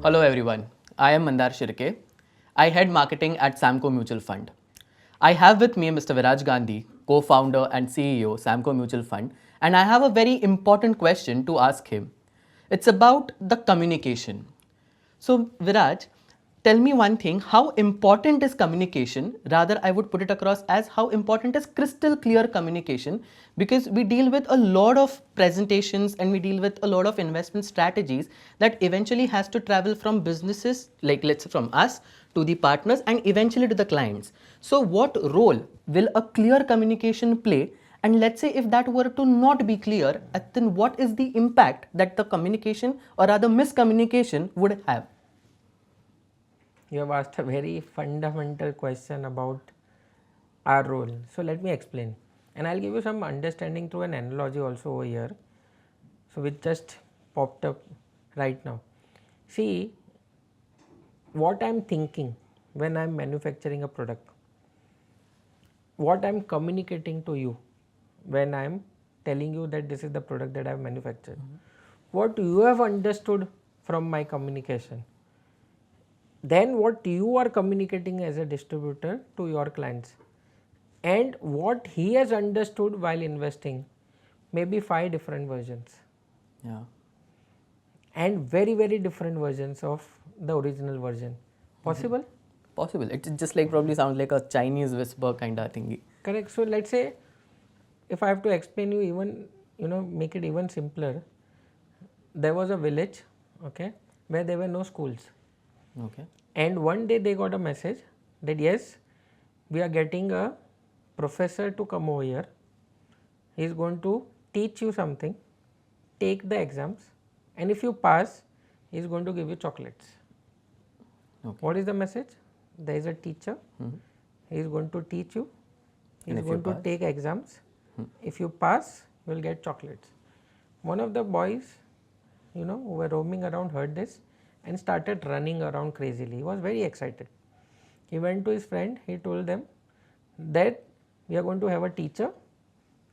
Hello everyone, I am Mandar Shirke. I head marketing at Samco Mutual Fund. I have with me Mr. Viraj Gandhi, co-founder and CEO Samco Mutual Fund, and I have a very important question to ask him. It's about the communication. So Viraj, tell me one thing, how important is communication? Rather, I would put it across as how important is crystal clear communication, because we deal with a lot of presentations and we deal with a lot of investment strategies that eventually has to travel from businesses, like let's say from us to the partners and eventually to the clients. So what role will a clear communication play? And let's say if that were to not be clear, then what is the impact that the communication or rather miscommunication would have? You have asked a very fundamental question about our role. So let me explain, and I'll give you some understanding through an analogy also over here. So which just popped up right now. See what I'm thinking when I'm manufacturing a product, what I'm communicating to you when I'm telling you that this is the product that I've manufactured, what you have understood from my communication, then what you are communicating as a distributor to your clients, and what he has understood while investing, maybe 5 different versions. Yeah. And very different versions of the original version. Possible? Possible. It just like probably sounds like a Chinese whisper kind of thingy. Correct. So let's say if I have to explain you even, make it even simpler, there was a village, okay, where there were no schools. Okay. And one day they got a message that yes, we are getting a professor to come over here. He is going to teach you something, take the exams, and if you pass, he is going to give you chocolates. Okay. What is the message? There is a teacher, he is going to teach you, he is going to take exams. If you pass, you will get chocolates. One of the boys, who were roaming around heard this and started running around crazily. He was very excited. He went to his friend, he told them that we are going to have a teacher,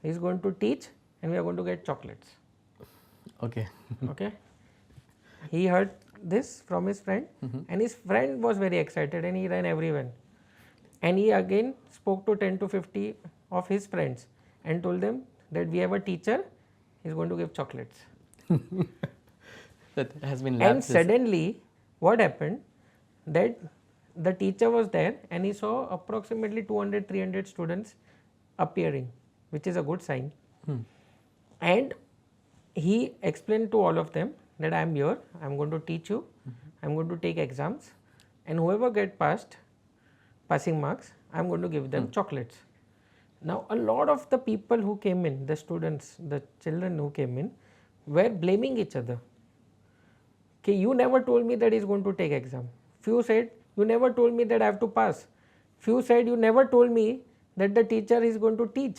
he is going to teach and we are going to get chocolates. Okay. Okay. He heard this from his friend and his friend was very excited and he ran everywhere. And he again spoke to 10 to 50 of his friends and told them that we have a teacher, he is going to give chocolates. That has been And suddenly what happened, that the teacher was there and he saw approximately 200-300 students appearing, which is a good sign. And he explained to all of them that I am here, I am going to teach you, I am going to take exams, and whoever get passing marks, I am going to give them chocolates. Now a lot of the people who came in, the students, the children who came in, were blaming each other. Okay, you never told me that he is going to take exam. Few said, you never told me that I have to pass. Few said, you never told me that the teacher is going to teach.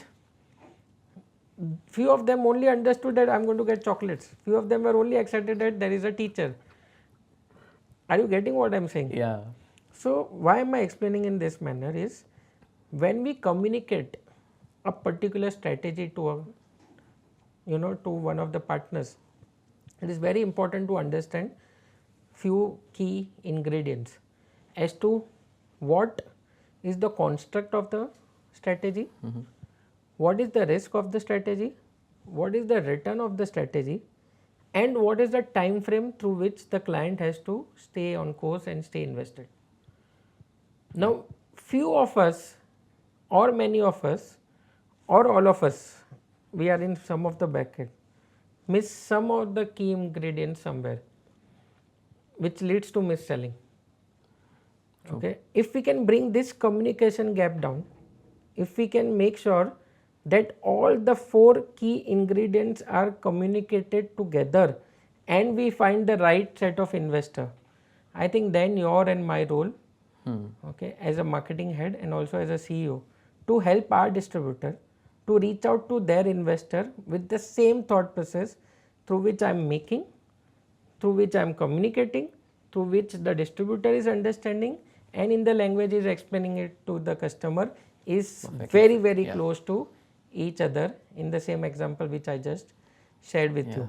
Few of them only understood that I am going to get chocolates. Few of them were only excited that there is a teacher. Are you getting what I am saying? Yeah. So why am I explaining in this manner is, when we communicate a particular strategy to to one of the partners, it is very important to understand few key ingredients as to what is the construct of the strategy, what is the risk of the strategy, what is the return of the strategy, and what is the time frame through which the client has to stay on course and stay invested. Now few of us or many of us or all of us, we are in some of the bracket, miss some of the key ingredients somewhere, which leads to mis-selling. Okay. If we can bring this communication gap down, if we can make sure that all the 4 key ingredients are communicated together and we find the right set of investor, I think then your and my role, okay, as a marketing head and also as a CEO, to help our distributor to reach out to their investor with the same thought process through which I am making, through which I am communicating, through which the distributor is understanding, and in the language is explaining it to the customer, is very close to each other in the same example which I just shared with you.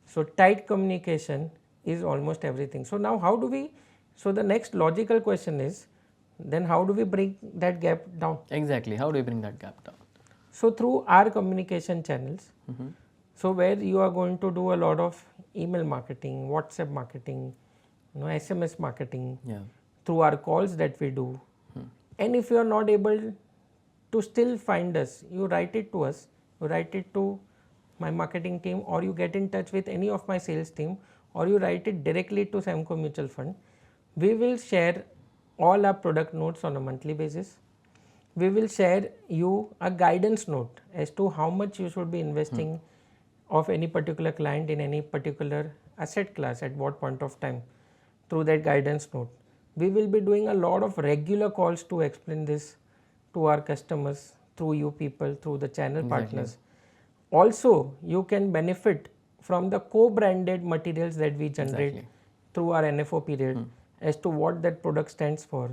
So tight communication is almost everything. So now how do we, so the next logical question is, then how do we bring that gap down? Exactly. How do you bring that gap down? So through our communication channels, so where you are going to do a lot of email marketing, WhatsApp marketing, SMS marketing, Yeah. through our calls that we do. And if you are not able to still find us, you write it to us, you write it to my marketing team, or you get in touch with any of my sales team, or you write it directly to Samco Mutual Fund. We will share all our product notes on a monthly basis. We will share you a guidance note as to how much you should be investing of any particular client in any particular asset class at what point of time through that guidance note. We will be doing a lot of regular calls to explain this to our customers through you people, through the channel partners. Also, you can benefit from the co-branded materials that we generate through our NFO period as to what that product stands for.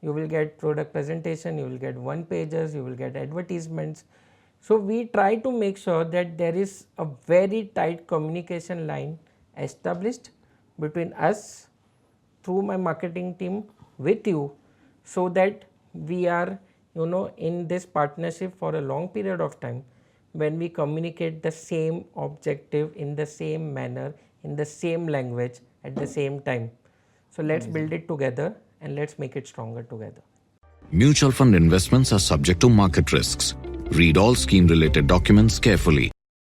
You will get product presentation, you will get one pages, you will get advertisements. So we try to make sure that there is a very tight communication line established between us through my marketing team with you, so that we are in this partnership for a long period of time, when we communicate the same objective in the same manner, in the same language at the same time. So let's build it together and let's make it stronger together. Mutual fund investments are subject to market risks. Read all scheme related documents carefully.